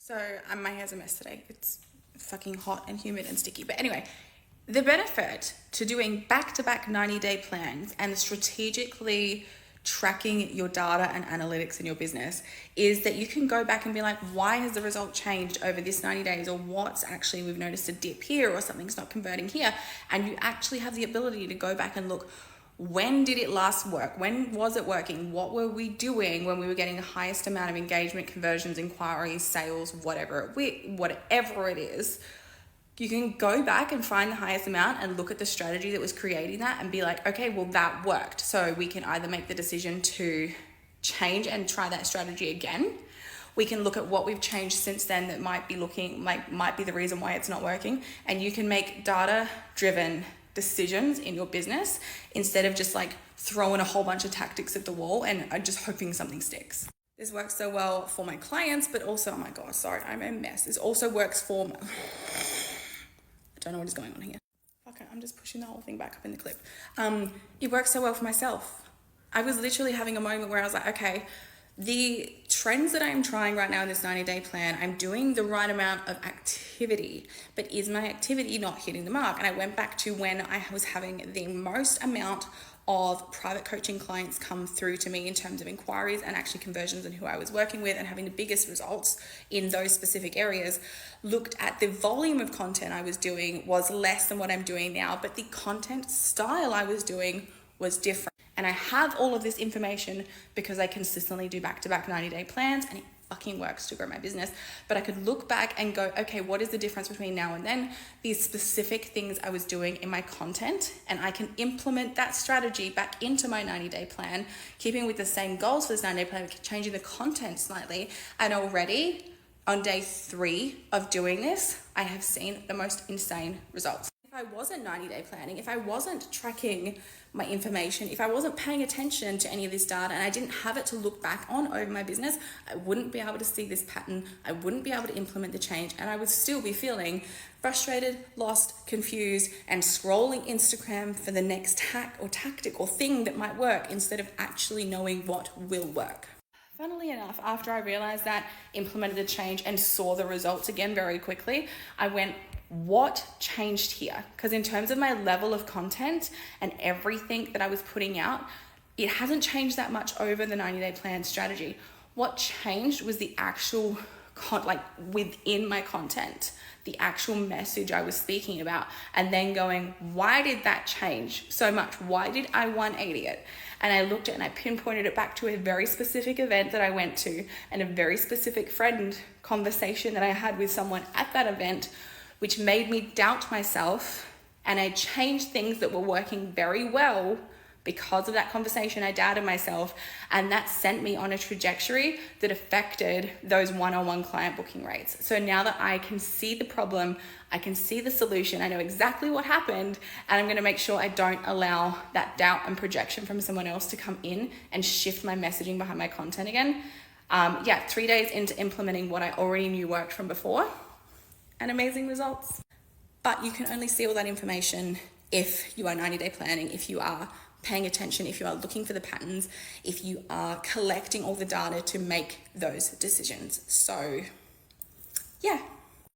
So my hair's a mess today. It's fucking hot and humid and sticky. But anyway, the benefit to doing back-to-back 90-day plans and strategically tracking your data and analytics in your business is that you can go back and be like, why has the result changed over this 90 days? Or what's actually, we've noticed a dip here, or something's not converting here. And you actually have the ability to go back and look, when did it last work? When was it working? What were we doing when we were getting the highest amount of engagement, conversions, inquiries, sales, whatever it is? You can go back and find the highest amount and look at the strategy that was creating that and be like, okay, well, that worked. So we can either make the decision to change and try that strategy again. We can look at what we've changed since then that might be the reason why it's not working. And you can make data-driven decisions in your business instead of just like throwing a whole bunch of tactics at the wall and just hoping something sticks. This works so well for my clients, but also, oh my God, sorry, I'm a mess. This also works for I don't know what is going on here. Okay, I'm just pushing the whole thing back up in the clip. It works so well for myself. I was literally having a moment where I was like, okay, the trends that I'm trying right now in this 90-day plan, I'm doing the right amount of activity, but is my activity not hitting the mark? And I went back to when I was having the most amount of private coaching clients come through to me in terms of inquiries and actually conversions and who I was working with and having the biggest results in those specific areas. Looked at the volume of content I was doing was less than what I'm doing now, but the content style I was doing was different. And I have all of this information because I consistently do back-to-back 90-day plans, and it fucking works to grow my business. But I could look back and go, okay, what is the difference between now and then? These specific things I was doing in my content, and I can implement that strategy back into my 90-day plan, keeping with the same goals for this 90-day plan, changing the content slightly. And already on day 3 of doing this, I have seen the most insane results. If I wasn't 90-day planning, if I wasn't tracking my information, if I wasn't paying attention to any of this data and I didn't have it to look back on over my business, I wouldn't be able to see this pattern. I wouldn't be able to implement the change, and I would still be feeling frustrated, lost, confused, and scrolling Instagram for the next hack or tactic or thing that might work instead of actually knowing what will work. Funnily enough, after I realized that, implemented the change and saw the results again very quickly, I went, what changed here? Because in terms of my level of content and everything that I was putting out, it hasn't changed that much over the 90-day plan strategy. What changed was the actual within my content, the actual message I was speaking about, and then going, why did that change so much? Why did I 180 it? And I looked at it and I pinpointed it back to a very specific event that I went to and a very specific friend conversation that I had with someone at that event, which made me doubt myself. And I changed things that were working very well because of that conversation. I doubted myself, and that sent me on a trajectory that affected those one-on-one client booking rates. So now that I can see the problem, I can see the solution, I know exactly what happened, and I'm going to make sure I don't allow that doubt and projection from someone else to come in and shift my messaging behind my content again. 3 days into implementing what I already knew worked from before, and amazing results. But you can only see all that information if you are 90-day planning, if you are paying attention, if you are looking for the patterns, if you are collecting all the data to make those decisions. So yeah,